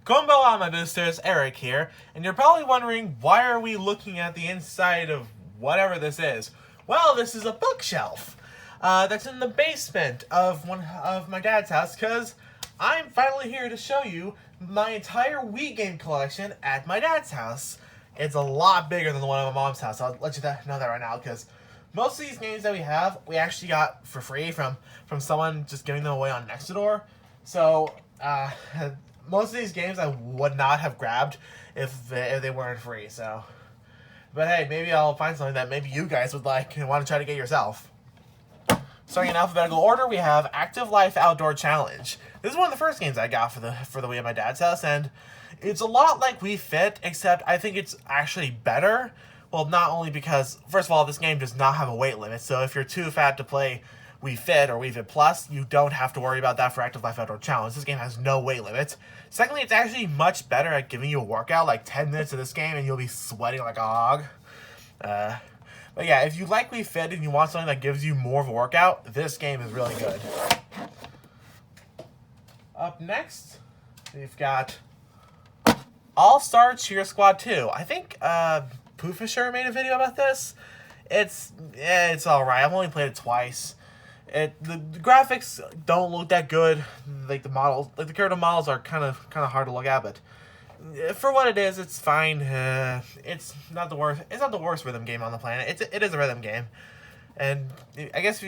Konbo my boosters, Eric here, and you're probably wondering why are we looking at the inside of whatever this is. Well, this is a bookshelf that's in the basement of my dad's house because I'm finally here to show you my entire Wii game collection at my dad's house. It's a lot bigger than the one at my mom's house. I'll let you know that right now because most of these games that we have, we actually got for free from someone just giving them away on Nextdoor. So, most of these games I would not have grabbed if they weren't free, so. But hey, maybe I'll find something that maybe you guys would like and want to try to get yourself. Starting in alphabetical order, we have Active Life Outdoor Challenge. This is one of the first games I got for the Wii at my dad's house, and it's a lot like Wii Fit, except I think it's actually better. Well, not only because, first of all, this game does not have a weight limit, so if you're too fat to play Wii Fit or Wii Fit Plus, you don't have to worry about that for Active Life Outdoor Challenge. This game has no weight limit. Secondly, it's actually much better at giving you a workout, like 10 minutes of this game, and you'll be sweating like a hog. But yeah, if you like Wii Fit and you want something that gives you more of a workout, this game is really good. Up next, we've got AllStar Cheer Squad 2. I think Poofisher made a video about this. It's alright. I've only played it twice. The graphics don't look that good. Like the models, like the character models are kind of hard to look at, but for what it is, it's fine. It's not the worst. It's not the worst rhythm game on the planet. It is a rhythm game, and I guess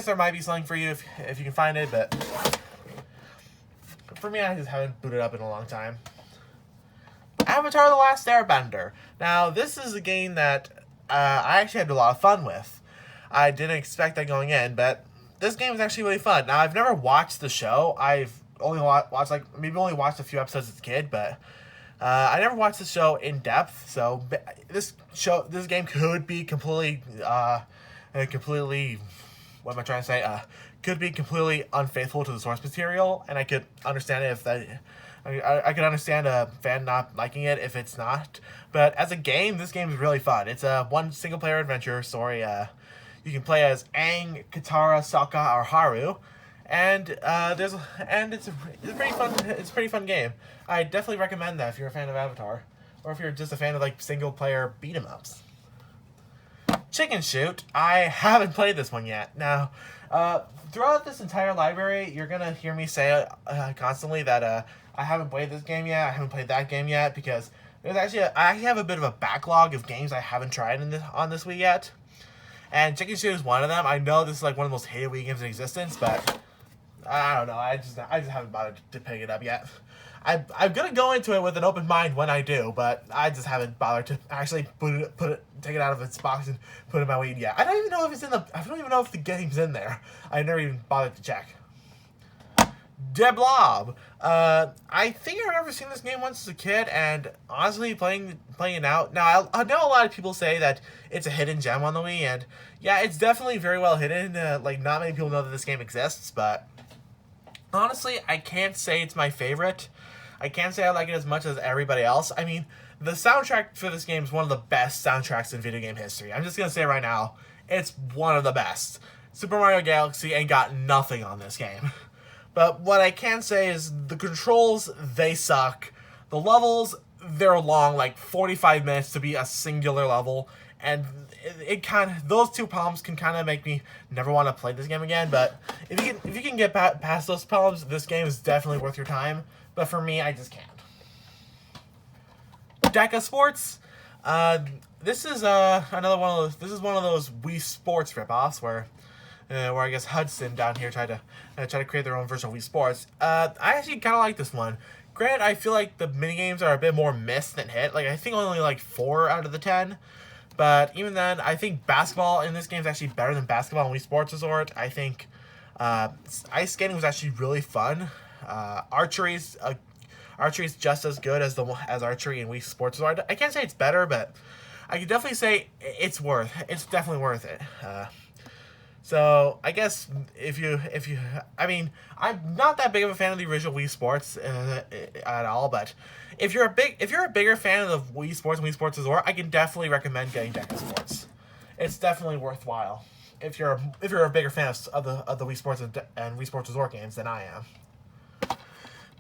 there might be something for you if you can find it, but for me, I just haven't booted up in a long time. Avatar: The Last Airbender. Now, this is a game that I actually had a lot of fun with. I didn't expect that going in, but this game is actually really fun. Now, I've never watched the show. I've only watched a few episodes as a kid, but I never watched the show in depth. So this game could be completely, what am I trying to say? Could be completely unfaithful to the source material, and I could understand it if that. I could understand a fan not liking it if it's not. But as a game, this game is really fun. It's a one single-player adventure story. You can play as Aang, Katara, Sokka, or Haru, and it's a pretty fun. It's a pretty fun game. I definitely recommend that if you're a fan of Avatar, or if you're just a fan of like single-player beat 'em ups. Chicken Shoot. I haven't played this one yet. Now, throughout this entire library, you're gonna hear me say constantly that I haven't played this game yet. I haven't played that game yet because I actually have a bit of a backlog of games I haven't tried on this Wii yet. And Chicken Shoot is one of them. I know this is like one of the most hated Wii games in existence, but I don't know. I just haven't bothered to pick it up yet. I'm gonna go into it with an open mind when I do, but I just haven't bothered to actually take it out of its box and put it in my Wii yet. I don't even know if I don't even know if the game's in there. I never even bothered to check. Blob. I think I remember seeing this game once as a kid, and honestly, playing it out. Now, I know a lot of people say that it's a hidden gem on the Wii, and yeah, it's definitely very well hidden. Like, not many people know that this game exists, but honestly, I can't say it's my favorite. I can't say I like it as much as everybody else. I mean, the soundtrack for this game is one of the best soundtracks in video game history. I'm just gonna say right now, it's one of the best. Super Mario Galaxy ain't got nothing on this game. But what I can say is the controls, they suck. The levels, they're long, like 45 minutes to be a singular level. And those two problems can kind of make me never want to play this game again. But if you can get past those problems, this game is definitely worth your time. But for me, I just can't. Deca Sports. This is another one of those. This is one of those Wii Sports ripoffs where I guess Hudson down here tried to create their own version of Wii Sports. I actually kind of like this one. Granted, I feel like the minigames are a bit more miss than hit. Like, I think only like 4 out of the 10. But even then, I think basketball in this game is actually better than basketball in Wii Sports Resort. I think ice skating was actually really fun. Archery is just as good as archery in Wii Sports Resort. I can't say it's better, but I can definitely say it's definitely worth it. So I guess I mean, I'm not that big of a fan of the original Wii Sports at all, but if you're a bigger fan of Wii Sports and Wii Sports Resort, I can definitely recommend getting Deca Sports. It's definitely worthwhile if you're a bigger fan of the Wii Sports and Wii Sports Resort games than I am.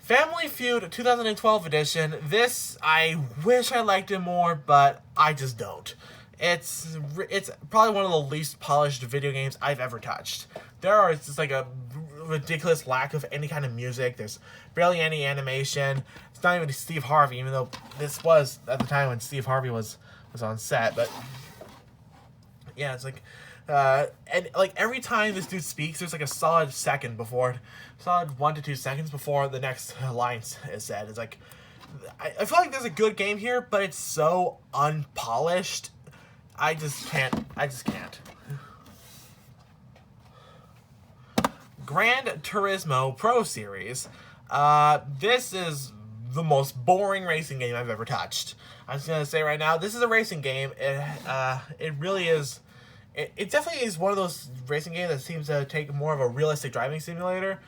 Family Feud 2012 edition. This, I wish I liked it more, but I just don't. It's probably one of the least polished video games I've ever touched. There is just like a ridiculous lack of any kind of music. There's barely any animation. It's not even Steve Harvey, even though this was at the time when Steve Harvey was on set. But yeah, it's like, and like every time this dude speaks, there's like a solid 1 to 2 seconds before the next line is said. It's like, I feel like there's a good game here, but it's so unpolished. I just can't. Gran Turismo Pro Series. This is the most boring racing game I've ever touched. I'm just gonna say right now, this is a racing game. It really is. It definitely is one of those racing games that seems to take more of a realistic driving simulator,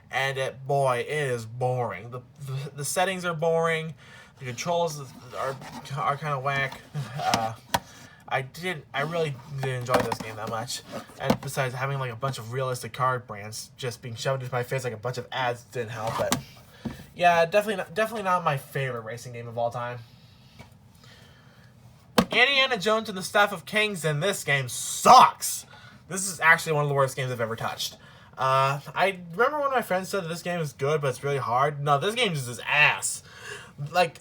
and boy, it is boring. The settings are boring. The controls are kind of whack. I really didn't enjoy this game that much. And besides having like a bunch of realistic card brands just being shoved into my face like a bunch of ads didn't help. But yeah, definitely not my favorite racing game of all time. Indiana Jones and the Staff of Kings, and this game sucks. This is actually one of the worst games I've ever touched. I remember one of my friends said that this game is good, but it's really hard. No, this game just is ass. Like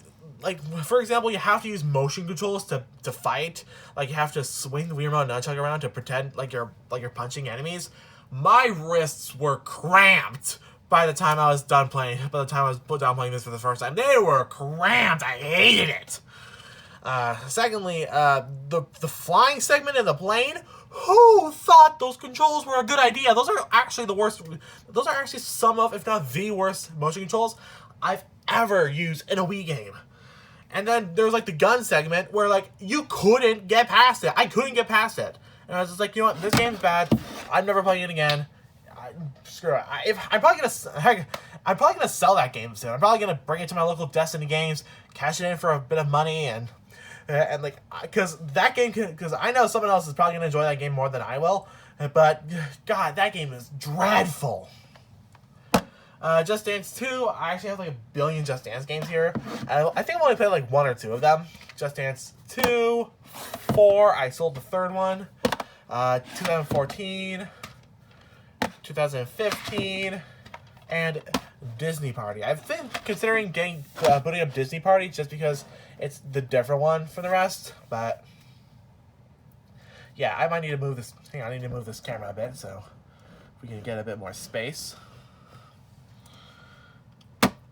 for example, you have to use motion controls to fight. Like you have to swing the Wii remote nunchuck around to pretend like you're punching enemies. My wrists were cramped by the time I was done playing. By the time I was done playing this for the first time, they were cramped. I hated it. Secondly, the flying segment in the plane. Who thought those controls were a good idea? Those are actually the worst. Those are actually some of, if not the worst, motion controls I've ever used in a Wii game. And then there was like the gun segment where like you couldn't get past it. I couldn't get past it, and I was just like, you know what, this game's bad. I'm never playing it again. Screw it. I'm probably gonna sell that game soon. I'm probably gonna bring it to my local Destiny Games, cash it in for a bit of money, and like, because I know someone else is probably gonna enjoy that game more than I will. But God, that game is dreadful. Just Dance 2, I actually have like a billion Just Dance games here. I think I've only played like 1 or 2 of them. Just Dance 2, 4, I sold the third one. 2014, 2015, and Disney Party. I've been considering putting up Disney Party just because it's the different one from the rest. But yeah, I might need to move this. Hang on, I need to move this camera a bit so we can get a bit more space.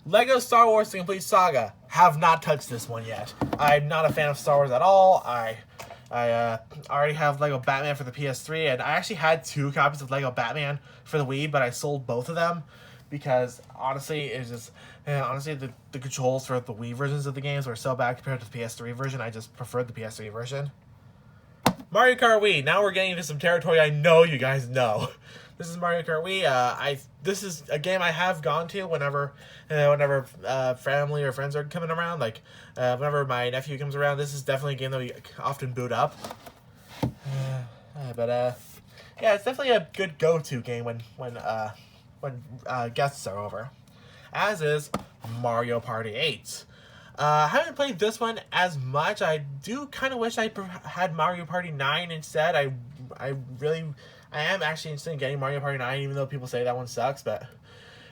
Lego Star Wars The Complete Saga. Have not touched this one yet. I'm not a fan of Star Wars at all. I already have Lego Batman for the PS3, and I actually had 2 copies of Lego Batman for the Wii, but I sold both of them because honestly, it's just the controls for the Wii versions of the games were so bad compared to the PS3 version. I just preferred the PS3 version. Mario Kart Wii. Now we're getting into some territory I know you guys know. This is Mario Kart Wii. This is a game I have gone to whenever family or friends are coming around. Like whenever my nephew comes around, this is definitely a game that we often boot up. Yeah, it's definitely a good go-to game when guests are over. As is Mario Party 8. I haven't played this one as much. I do kind of wish I had Mario Party 9 instead. I am actually interested in getting Mario Party 9, even though people say that one sucks. But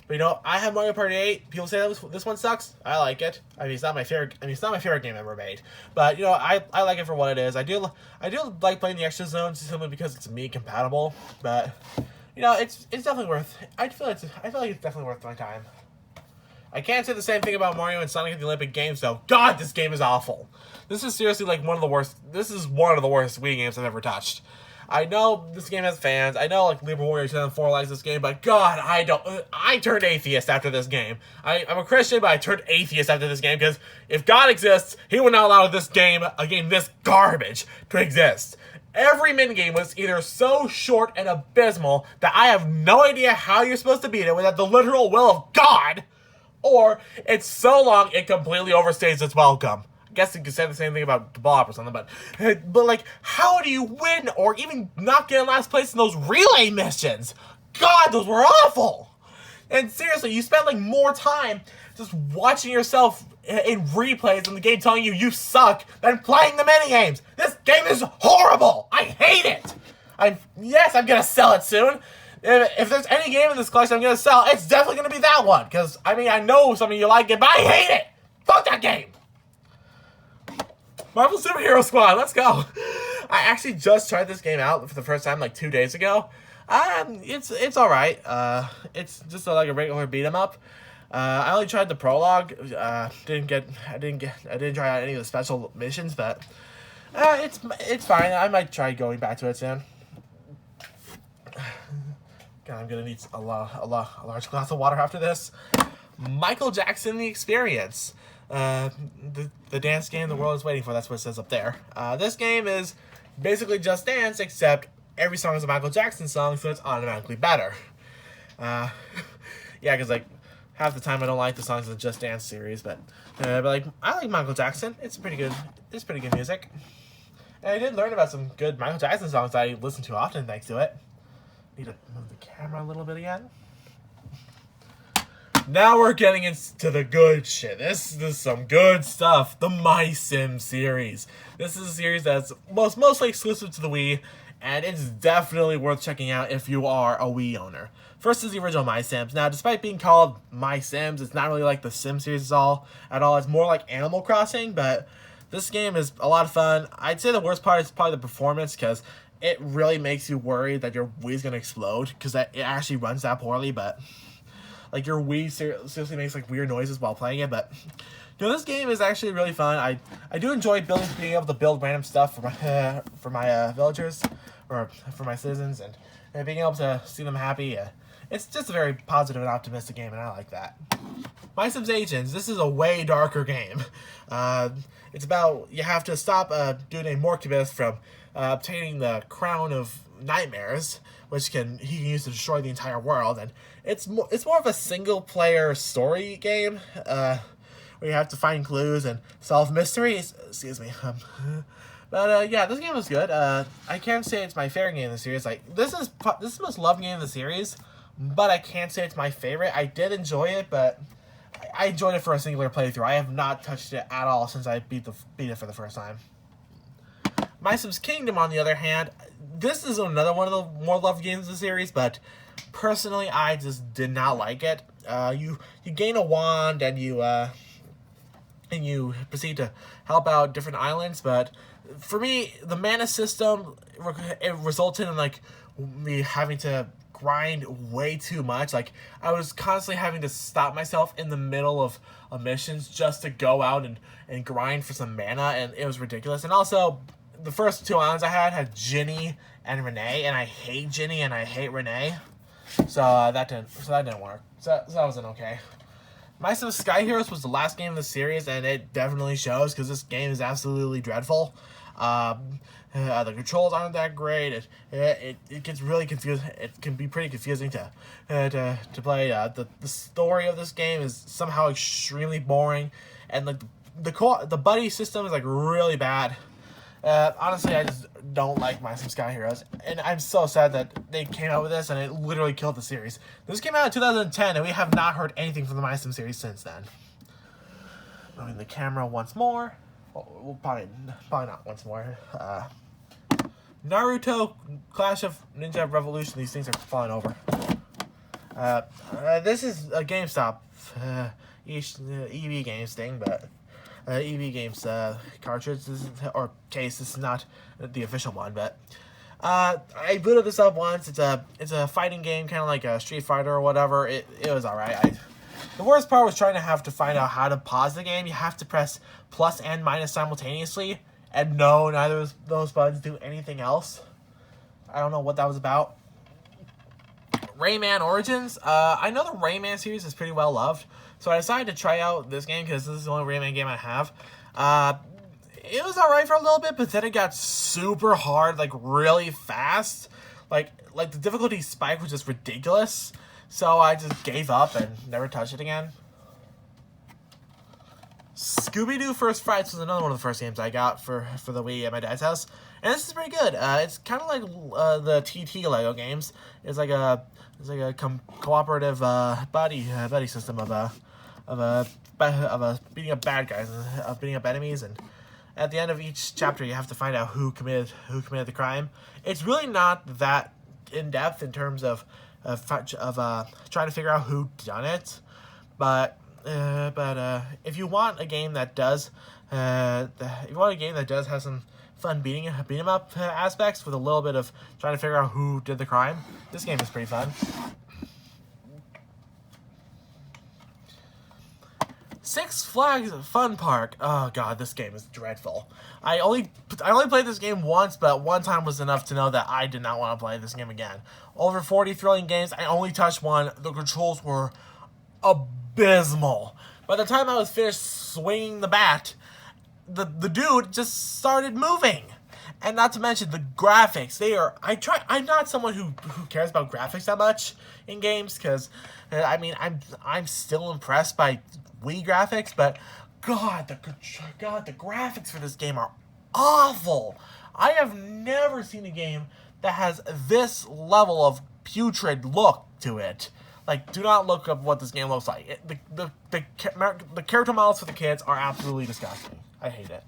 you know, I have Mario Party 8. People say this one sucks. I like it. I mean, it's not my favorite game ever made. But you know, I like it for what it is. I do like playing the extra zones simply because it's me compatible. But you know, it's definitely worth. I feel like it's definitely worth my time. I can't say the same thing about Mario and Sonic at the Olympic Games, though. God, this game is awful. This is seriously like one of the worst. This is one of the worst Wii games I've ever touched. I know this game has fans. I know like Libra Warrior 2004 likes this game, but God, I don't. I turned atheist after this game. I'm a Christian, but I turned atheist after this game because if God exists, He would not allow this game, a game this garbage, to exist. Every minigame was either so short and abysmal that I have no idea how you're supposed to beat it without the literal will of God, or it's so long it completely overstays its welcome. I guess you could say the same thing about Blob or something, but like, how do you win or even not get in last place in those relay missions? God, those were awful! And seriously, you spend like more time just watching yourself in replays in the game telling you you suck than playing the minigames. This game is horrible. I hate it. Yes, I'm gonna sell it soon. If there's any game in this collection I'm gonna sell, it's definitely gonna be that one. Because, I mean, I know some of you like it, but I hate it. Fuck that game. Marvel Superhero Squad, let's go. I actually just tried this game out for the first time like 2 days ago. It's all right. It's just like a regular beat 'em up. I only tried the prologue. I didn't try out any of the special missions, but it's fine. I might try going back to it soon. God, I'm gonna need a large glass of water after this. Michael Jackson: The Experience. The dance game the world is waiting for. That's what it says up there. This game is basically Just Dance, except every song is a Michael Jackson song, so it's automatically better. Yeah, because like half the time I don't like the songs in the Just Dance series, but like I like Michael Jackson. It's pretty good. It's pretty good music. And I did learn about some good Michael Jackson songs I listen to often thanks to it. Need to move the camera a little bit again. Now we're getting into the good shit. This is some good stuff. The My Sim series. This is a series that's mostly exclusive to the Wii, and it's definitely worth checking out if you are a Wii owner. First is the original My Sims. Now, despite being called My Sims, it's not really like the Sim series at all. It's more like Animal Crossing, but this game is a lot of fun. I'd say the worst part is probably the performance, because it really makes you worried that your Wii's going to explode, because it actually runs that poorly, but like your Wii seriously makes like weird noises while playing it. But you know, this game is actually really fun. I do enjoy being able to build random stuff for my villagers, or for my citizens, and being able to see them happy. It's just a very positive and optimistic game, and I like that. My Sims Agents. This is a way darker game. It's about you have to stop dude named Morcubus from obtaining the Crown of Nightmares, which he can use to destroy the entire world. And it's more of a single player story game where you have to find clues and solve mysteries. Excuse me. But yeah, this game was good. I can't say it's my favorite game in the series. Like this is the most loved game in the series, but I can't say it's my favorite. I did enjoy it, but I enjoyed it for a singular playthrough. I have not touched it at all since I beat it for the first time. My Sims Kingdom, on the other hand, this is another one of the more loved games in the series, but personally, I just did not like it. You gain a wand and you proceed to help out different islands, but for me, the mana system, it resulted in like me having to grind way too much. Like I was constantly having to stop myself in the middle of missions just to go out and grind for some mana, and it was ridiculous. And also, the first two islands I had Ginny and Renee, and I hate Ginny and I hate Renee, so that didn't work. So that wasn't okay. My Sims Sky Heroes was the last game in the series, and it definitely shows, because this game is absolutely dreadful. The controls aren't that great. It gets really confusing. It can be pretty confusing to play. The story of this game is somehow extremely boring, and like the buddy system is like really bad. Honestly, I just don't like My Sims Sky Heroes, and I'm so sad that they came out with this, and it literally killed the series. This came out in 2010, and we have not heard anything from the My Sims series since then. Moving the camera once more. Well, probably not once more. Naruto, Clash of Ninja Revolution. These things are falling over. This is a GameStop EV Games thing, but EV Games cartridge or case. This is not the official one, but I booted this up once. It's a fighting game, kind of like a Street Fighter or whatever. It was alright. The worst part was trying to have to find out how to pause the game. You have to press plus and minus simultaneously, and no, neither of those buttons do anything else. I don't know what that was about. Rayman Origins. I know the Rayman series is pretty well loved, so I decided to try out this game because this is the only Rayman game I have. It was alright for a little bit, but then it got super hard, like really fast. Like the difficulty spike was just ridiculous. So I just gave up and never touched it again. ScoobyDoo First Frights was another one of the first games I got for the Wii at my dad's house, and this is pretty good. It's kind of like the TT Lego games. It's like a cooperative buddy system of beating up bad guys, of beating up enemies, and at the end of each chapter you have to find out who committed the crime. It's really not that in depth in terms of trying to figure out who done it, but if you want a game that does have some fun beating 'em up aspects with a little bit of trying to figure out who did the crime, this game is pretty fun. Six Flags Fun Park. Oh god, this game is dreadful. I only played this game once, but one time was enough to know that I did not want to play this game again. Over 40 thrilling games, I only touched one. The controls were abysmal. By the time I was finished swinging the bat, the dude just started moving. And not to mention the graphics. I'm not someone who cares about graphics that much in games, because I mean I'm still impressed by Wii graphics, but God, the graphics for this game are awful. I have never seen a game that has this level of putrid look to it. Like, do not look up what this game looks like. The character models for the kids are absolutely disgusting. I hate it.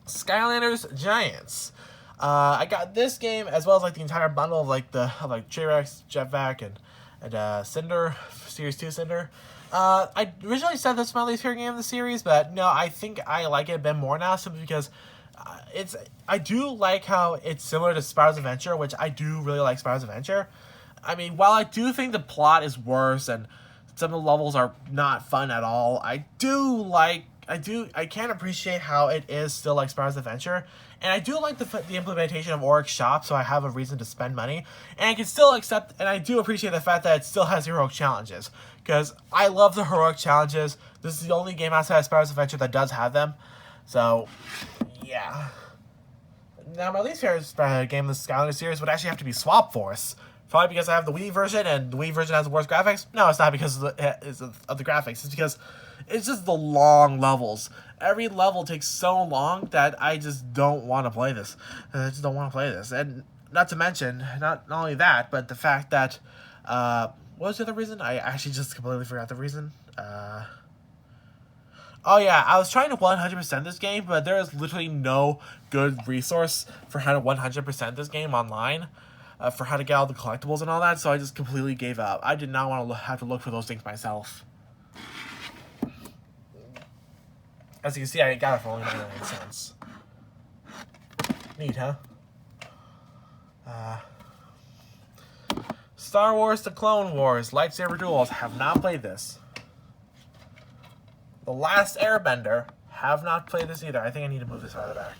Skylanders Giants. I got this game as well as like the entire bundle of like J-Rex, Jetpack, and Cinder, Series 2 Cinder. I originally said this was my least favorite game of the series, but no, I think I like it a bit more now simply because I do like how it's similar to Spyro's Adventure, which I do really like Spyro's Adventure. I mean, while I do think the plot is worse and some of the levels are not fun at all, I can appreciate how it is still like Spyro's Adventure, and I do like the implementation of Oryx Shop, so I have a reason to spend money, and I can still accept, and I do appreciate the fact that it still has heroic challenges, because I love the heroic challenges. This is the only game outside of Spyro's Adventure that does have them, so yeah. Now, my least favorite game in the Skylanders series would actually have to be Swap Force. Probably because I have the Wii version, and the Wii version has the worst graphics. No, it's not because of the graphics. It's because it's just the long levels. Every level takes so long that I just don't want to play this. And not to mention, not only that, but the fact that, what was the other reason? I actually just completely forgot the reason. Oh yeah, I was trying to 100% this game, but there is literally no good resource for how to 100% this game online, for how to get all the collectibles and all that, so I just completely gave up. I did not want to have to look for those things myself. As you can see, I got it for only 99 cents. Neat, huh? Star Wars The Clone Wars, Lightsaber Duels, have not played this. The Last Airbender, have not played this either. I think I need to move this farther back.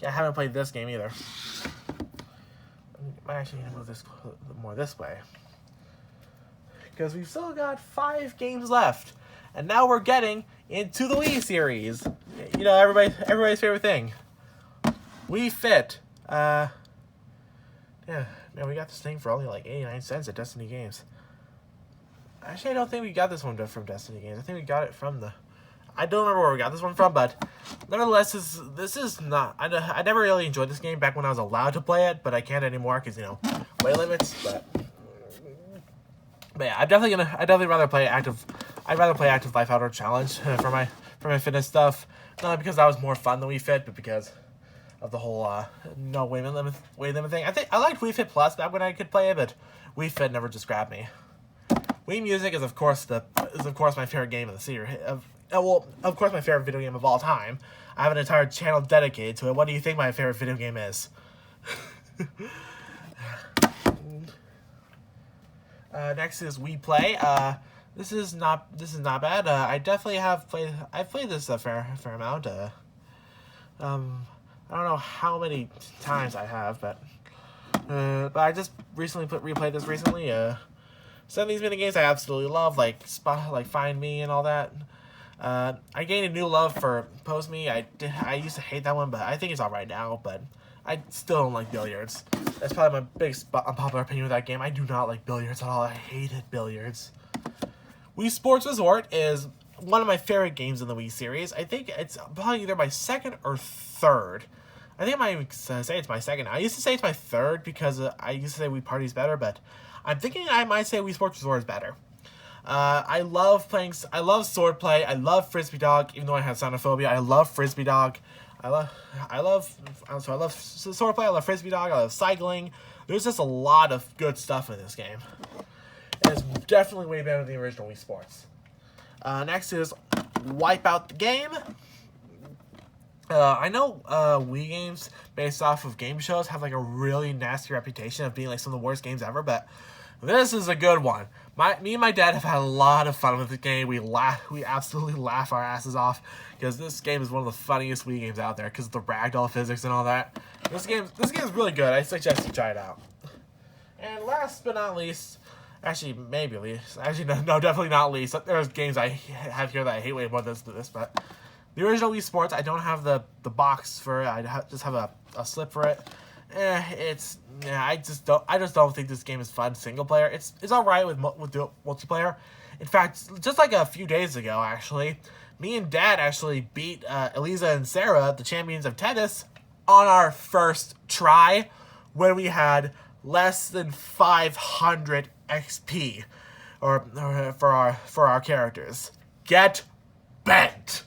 Yeah, I haven't played this game either. I might actually need to move this more this way. Because we've still got 5 games left. And now we're getting into the Wii series. You know, everybody's favorite thing. Wii Fit. Yeah, man, we got this thing for only like 89 cents at Destiny Games. Actually, I don't think we got this one from Destiny Games. I think we got it from I don't remember where we got this one from, but nevertheless, this is not... I never really enjoyed this game back when I was allowed to play it, but I can't anymore because, you know, weight limits, but yeah, I'd definitely rather play active... I'd rather play Active Life Outdoor Challenge for my fitness stuff. Not because that was more fun than Wii Fit, but because of the whole no weight limit thing. I liked Wii Fit Plus back when I could play it, but Wii Fit never just grabbed me. Wii Music is of course my favorite game of the series. Well, of course my favorite video game of all time. I have an entire channel dedicated to it. What do you think my favorite video game is? Next is Wii Play. This is not bad. I definitely have played. I've played this a fair amount. I don't know how many times I have, but I just replayed this recently. Some of these minigames I absolutely love, like Find Me and all that. I gained a new love for Pose Me. I used to hate that one, but I think it's alright now. But I still don't like billiards. That's probably my biggest unpopular opinion with that game. I do not like billiards at all. I hated billiards. Wii Sports Resort is one of my favorite games in the Wii series. I think it's probably either my second or third. I think I might even say it's my second. I used to say it's my third because I used to say Wii Party's better, but I'm thinking I might say Wii Sports Resort is better. I love sword play. I love frisbee dog, even though I have sonophobia. I love frisbee dog. I love sword play. I love frisbee dog. I love cycling. There's just a lot of good stuff in this game. And it's definitely way better than the original Wii Sports. Next is Wipe Out the Game. I know Wii games based off of game shows have like a really nasty reputation of being like some of the worst games ever, but this is a good one. Me and my dad have had a lot of fun with the game. We absolutely laugh our asses off because this game is one of the funniest Wii games out there because of the ragdoll physics and all that. This game is really good. I suggest you try it out. And last but not least, actually maybe least, no, definitely not least. There's games I have here that I hate way more than this, but the original Wii Sports, I don't have the box for it. I just have a slip for it. I just don't think this game is fun single player. It's all right with multiplayer. In fact, just like a few days ago, actually, me and Dad actually beat Eliza and Sarah, the champions of tennis, on our first try when we had less than 500 XP or for our characters. Get bent.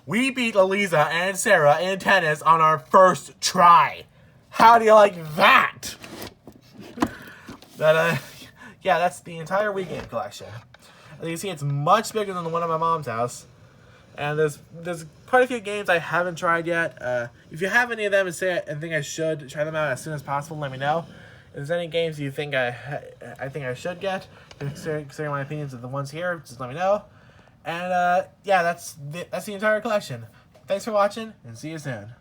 We beat Eliza and Sarah in tennis on our first try. How do you like that? Yeah, that's the entire Wii game collection. As you can see, it's much bigger than the one at my mom's house. And there's quite a few games I haven't tried yet. If you have any of them and think I should try them out as soon as possible, let me know. If there's any games you think I think I should get, considering my opinions of the ones here, just let me know. And yeah, that's the entire collection. Thanks for watching, and see you soon.